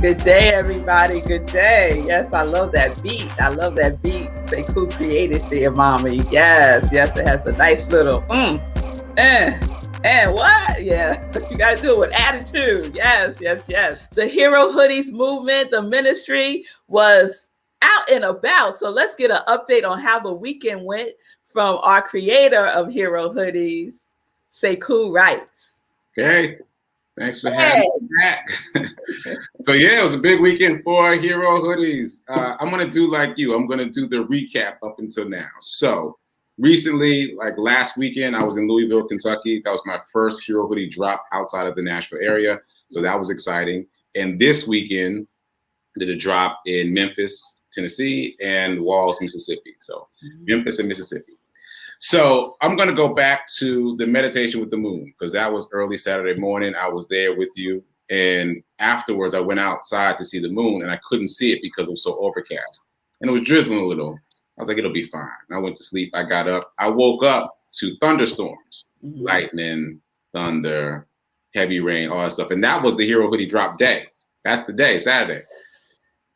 Good day, everybody. Good day. Yes, I love that beat. I love that beat. Say cool created there, mommy. Yes, yes, it has a nice little and what? Yeah, you got to do it with attitude. Yes, yes, yes. The Hero Hoodies movement, the ministry was out and about. So let's get an update on how the weekend went from our creator of Hero Hoodies, Sekou Wrights. Okay. Thanks for having me back. So yeah, it was a big weekend for Hero Hoodies. I'm gonna do like you. I'm gonna do the recap up until now. So recently, like last weekend, I was in Louisville, Kentucky. That was my first Hero Hoodie drop outside of the Nashville area. So that was exciting. And this weekend, I did a drop in Memphis, Tennessee, and Walls, Mississippi. So Memphis and Mississippi. So I'm going to go back to the meditation with the moon because that was early Saturday morning. I was there with you. And afterwards, I went outside to see the moon and I couldn't see it because it was so overcast. And it was drizzling a little. I was like, it'll be fine. I went to sleep. I got up. I woke up to thunderstorms, lightning, thunder, heavy rain, all that stuff. And that was the Hero Hoodie drop day. That's the day, Saturday.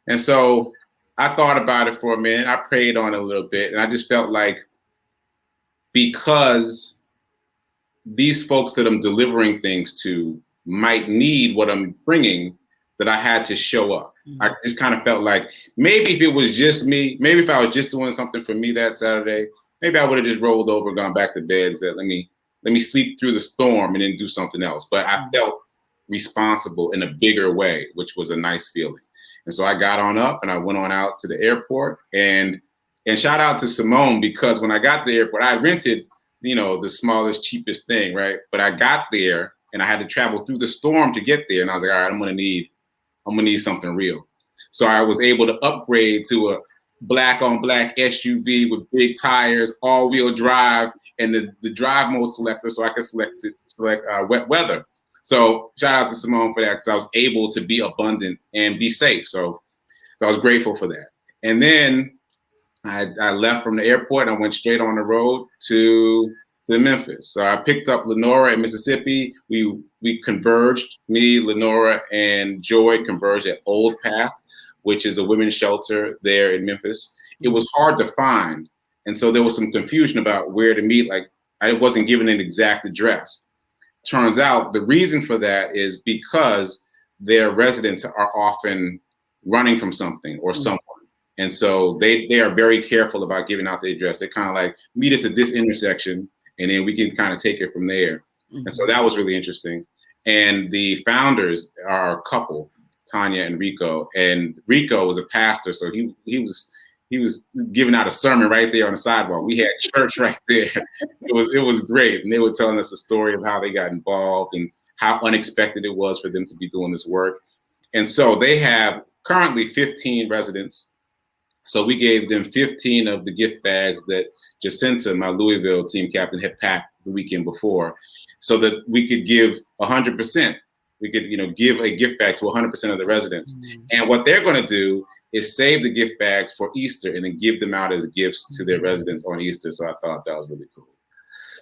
And so I thought about it for a minute. I prayed on it a little bit. And I just felt like, because these folks that I'm delivering things to might need what I'm bringing, that I had to show up. I just kind of felt like maybe if it was just me, maybe if I was just doing something for me that Saturday, maybe I would have just rolled over, gone back to bed and said, let me sleep through the storm and then do something else. But I felt responsible in a bigger way, which was a nice feeling. And so I got on up and I went on out to the airport and shout out to Simone, because when I got to the airport, I rented, the smallest, cheapest thing, right? But I got there and I had to travel through the storm to get there. And I was like, all right, I'm gonna need something real. So I was able to upgrade to a black on black SUV with big tires, all-wheel drive, and the drive mode selector, so I could select wet weather. So shout out to Simone for that, because I was able to be abundant and be safe. So I was grateful for that. And then I left from the airport and I went straight on the road to Memphis. So I picked up Lenora in Mississippi. We converged, me, Lenora, and Joy converged at Old Path, which is a women's shelter there in Memphis. It was hard to find. And so there was some confusion about where to meet. Like, I wasn't given an exact address. Turns out the reason for that is because their residents are often running from something or someone. And so they are very careful about giving out the address. They kind of like, meet us at this intersection, and then we can kind of take it from there. And so that was really interesting. And the founders are a couple, Tanya and Rico. And Rico was a pastor, so he was giving out a sermon right there on the sidewalk. We had church right there. It was great. And they were telling us a story of how they got involved and how unexpected it was for them to be doing this work. And so they have currently 15 residents. So we gave them 15 of the gift bags that Jacinta, my Louisville team captain, had packed the weekend before, so that we could give 100%. We could, give a gift bag to 100% of the residents. And what they're going to do is save the gift bags for Easter and then give them out as gifts to their residents on Easter. So I thought that was really cool.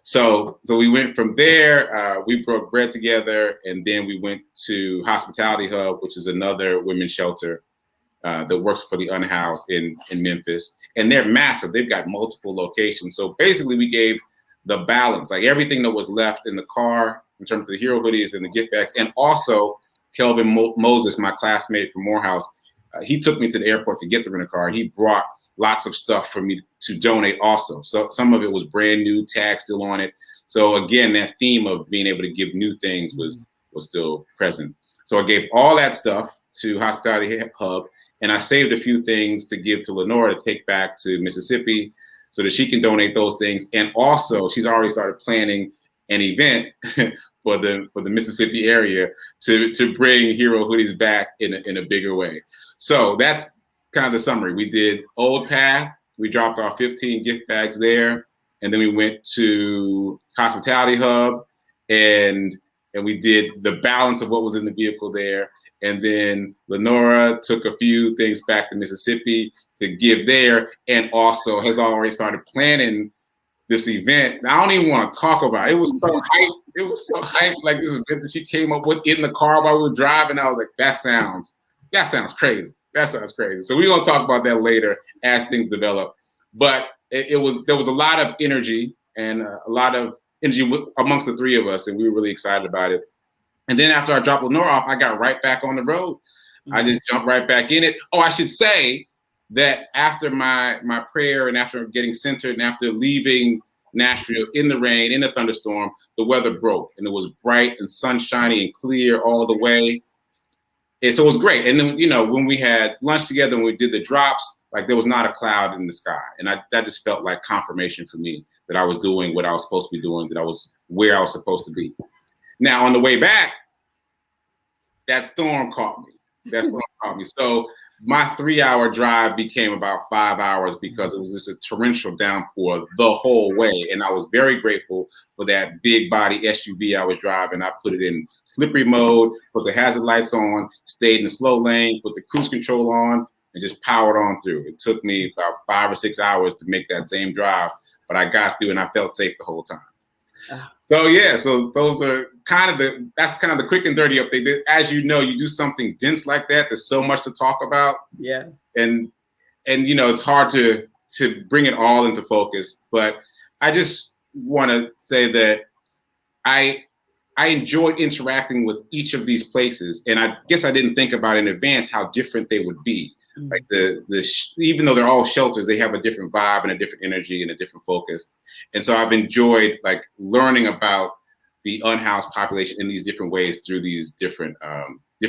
So we went from there. We broke bread together, and then we went to Hospitality Hub, which is another women's shelter that works for the unhoused in Memphis. And they're massive. They've got multiple locations. So basically we gave the balance, like everything that was left in the car in terms of the Hero Hoodies and the gift bags. And also Kelvin Moses, my classmate from Morehouse, he took me to the airport to get the rental car. And he brought lots of stuff for me to donate also. So some of it was brand new, tag still on it. So again, that theme of being able to give new things was still present. So I gave all that stuff to Hospitality Hub. And I saved a few things to give to Lenora to take back to Mississippi so that she can donate those things. And also, she's already started planning an event for the Mississippi area to bring Hero Hoodies back in a bigger way. So that's kind of the summary. We did Old Path. We dropped off 15 gift bags there. And then we went to Hospitality Hub and we did the balance of what was in the vehicle there. And then Lenora took a few things back to Mississippi to give there, and also has already started planning this event. I don't even want to talk about it. It was so hype. It was so hype, like this event that she came up with in the car while we were driving. I was like, that sounds that sounds crazy. That sounds crazy. So we're gonna talk about that later as things develop. But there was a lot of energy and a lot of energy amongst the three of us, and we were really excited about it. And then after I dropped Lenore off, I got right back on the road. Mm-hmm. I just jumped right back in it. Oh, I should say that after my prayer and after getting centered and after leaving Nashville in the rain, in the thunderstorm, the weather broke and it was bright and sunshiny and clear all the way. And so it was great. And then, when we had lunch together and we did the drops, like there was not a cloud in the sky. And that just felt like confirmation for me that I was doing what I was supposed to be doing, that I was where I was supposed to be. Now, on the way back, that storm caught me. So my 3-hour drive became about 5 hours because it was just a torrential downpour the whole way. And I was very grateful for that big body SUV I was driving. I put it in slippery mode, put the hazard lights on, stayed in the slow lane, put the cruise control on, and just powered on through. It took me about 5 or 6 hours to make that same drive, but I got through and I felt safe the whole time. So those are that's kind of the quick and dirty update. As you know, you do something dense like that, there's so much to talk about. Yeah. And it's hard to bring it all into focus. But I just want to say that I enjoyed interacting with each of these places. And I guess I didn't think about in advance how different they would be. Mm-hmm. Like even though they're all shelters, they have a different vibe and a different energy and a different focus. And so I've enjoyed like learning about the unhoused population in these different ways through these different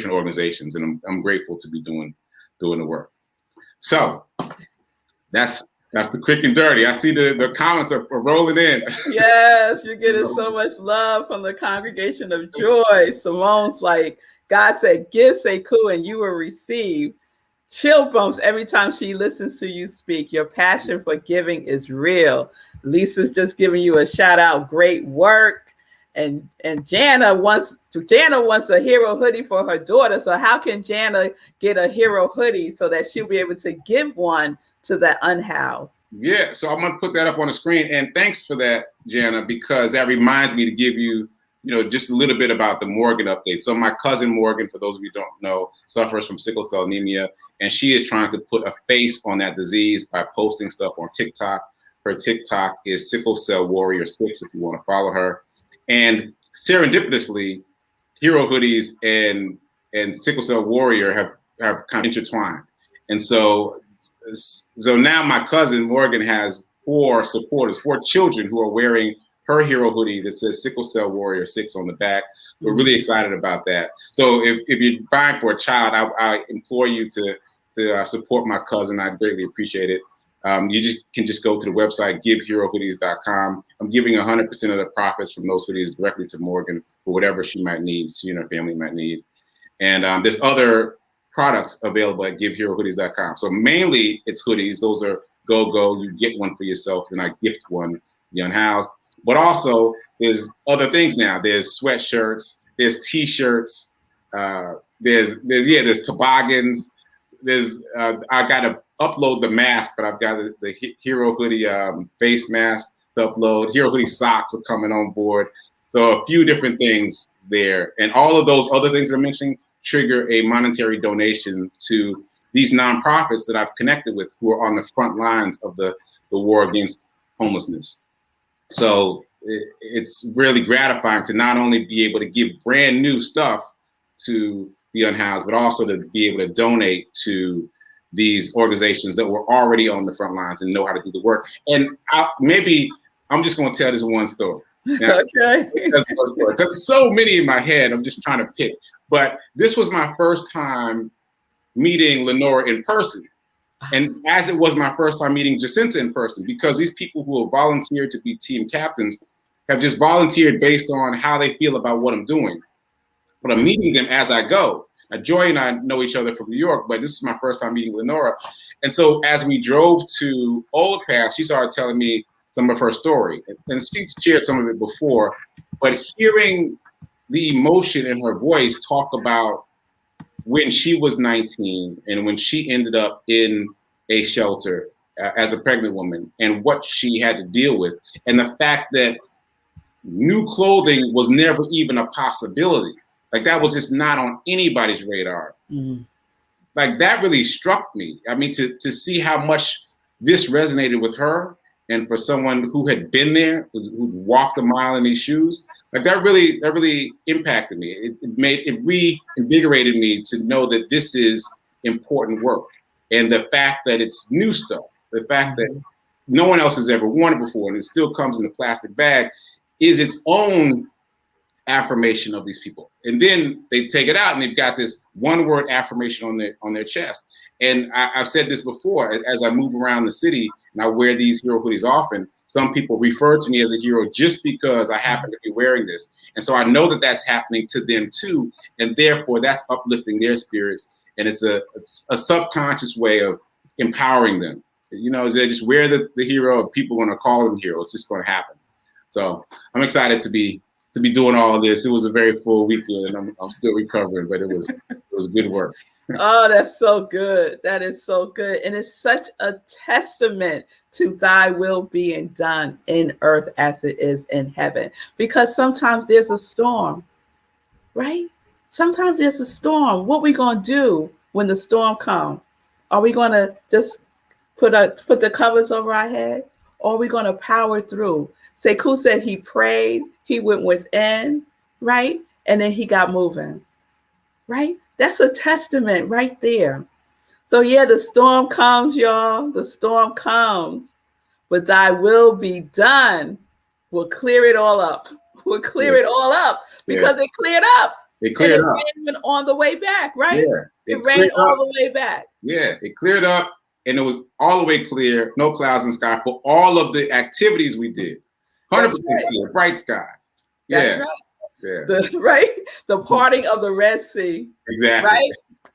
organizations. And I'm grateful to be doing the work. So that's the quick and dirty. I see the comments are rolling in. Yes, you're getting so much love from the congregation of joy. Simone's like, God said, give, say cool, and you will receive. Chill bumps every time she listens to you speak. Your passion for giving is real. Lisa's just giving you a shout out. Great work. And Jana wants a hero hoodie for her daughter. So how can Jana get a hero hoodie so that she'll be able to give one to that unhoused? Yeah, so I'm gonna put that up on the screen. And thanks for that, Jana, because that reminds me to give you, just a little bit about the Morgan update. So my cousin Morgan, for those of you who don't know, suffers from sickle cell anemia, and she is trying to put a face on that disease by posting stuff on TikTok. Her TikTok is Sickle Cell Warrior 6 if you want to follow her. And serendipitously, Hero Hoodies and Sickle Cell Warrior have kind of intertwined. And so now my cousin Morgan has 4 children who are wearing her hero hoodie that says Sickle Cell Warrior 6 on the back. We're really excited about that. So if you're buying for a child, I implore you to support my cousin. I greatly appreciate it. You can just go to the website, giveherohoodies.com. I'm giving 100% of the profits from those hoodies directly to Morgan for whatever she might need, she and her family might need. And there's other products available at giveherohoodies.com. So mainly it's hoodies. Those are go. You get one for yourself, and I gift one, the unhoused. But also there's other things now. There's sweatshirts, there's t-shirts, there's toboggans. I got to upload the mask, but I've got the Hero Hoodie face mask to upload. Hero Hoodie socks are coming on board. So a few different things there. And all of those other things that I'm mentioning trigger a monetary donation to these nonprofits that I've connected with who are on the front lines of the war against homelessness. So it's really gratifying to not only be able to give brand new stuff to the unhoused, but also to be able to donate to these organizations that were already on the front lines and know how to do the work. And I'm just going to tell this one story. Now, okay. Because so many in my head, I'm just trying to pick. But this was my first time meeting Lenore in person. And as it was my first time meeting Jacinta in person, because these people who have volunteered to be team captains have just volunteered based on how they feel about what I'm doing. But I'm meeting them as I go. Now, Joy and I know each other from New York, but this is my first time meeting Lenora. And so as we drove to Old Pass, she started telling me some of her story. And she shared some of it before, but hearing the emotion in her voice talk about when she was 19 and when she ended up in a shelter as a pregnant woman and what she had to deal with, and the fact that new clothing was never even a possibility. Like that was just not on anybody's radar. Mm. like that really struck me. I mean, to see how much this resonated with her, and for someone who had been there, who walked a mile in these shoes, like that really impacted me. It reinvigorated me to know that this is important work, and the fact that it's new stuff, the fact that no one else has ever worn it before, and it still comes in a plastic bag, is its own affirmation of these people. And then they take it out and they've got this one word affirmation on their chest. And I've said this before, as I move around the city and I wear these hero hoodies often, some people refer to me as a hero just because I happen to be wearing this. And so I know that that's happening to them too. And therefore that's uplifting their spirits. And it's a subconscious way of empowering them. You know, they just wear the hero, and people are going to call them heroes. It's just going to happen. So I'm excited to be doing all of this. It was a very full weekend, and I'm still recovering, but it was good work. Oh, that's so good. That is so good. And it's such a testament to thy will being done in earth as it is in heaven. Because sometimes there's a storm, right? Sometimes there's a storm. What we going to do when the storm comes? Are we going to just put the covers over our head? Or are we going to power through? Sekou said he prayed, he went within, right? And then he got moving, right? That's a testament right there. So yeah, the storm comes, y'all. The storm comes, but thy will be done. We'll clear it all up. We'll clear it all up because it cleared up. It cleared up. It rained on the way back, right? Yeah, it rained all the way back. Yeah, it cleared up, and it was all the way clear, no clouds in the sky for all of the activities we did. 100% clear, bright sky. That's right. Yeah. The parting of the Red Sea. Exactly. Right?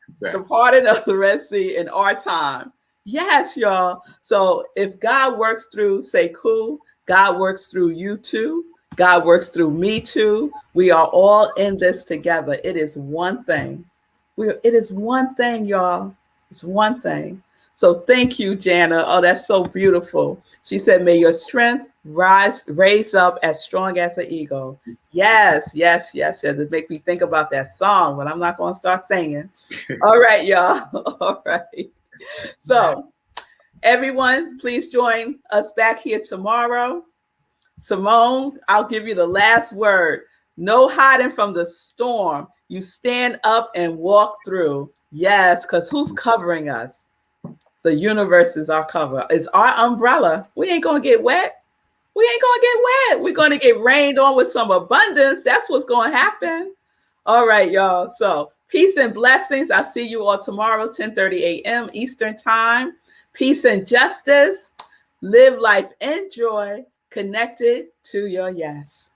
Exactly. The parting of the Red Sea in our time. Yes, y'all. So if God works through Sekou, God works through you too. God works through me too. We are all in this together. It is one thing. It is one thing, y'all. It's one thing. So thank you, Jana. Oh, that's so beautiful. She said, may your strength raise up as strong as an eagle. Yes. It make me think about that song, but I'm not going to start singing. All right, y'all. All right. So everyone, please join us back here tomorrow. Simone, I'll give you the last word. No hiding from the storm. You stand up and walk through. Yes, because who's covering us? The universe is our cover. It's our umbrella. We ain't going to get wet. We ain't going to get wet. We're going to get rained on with some abundance. That's what's going to happen. All right, y'all. So peace and blessings. I'll see you all tomorrow, 10:30 a.m. Eastern time. Peace and justice. Live life in joy, connected to your yes.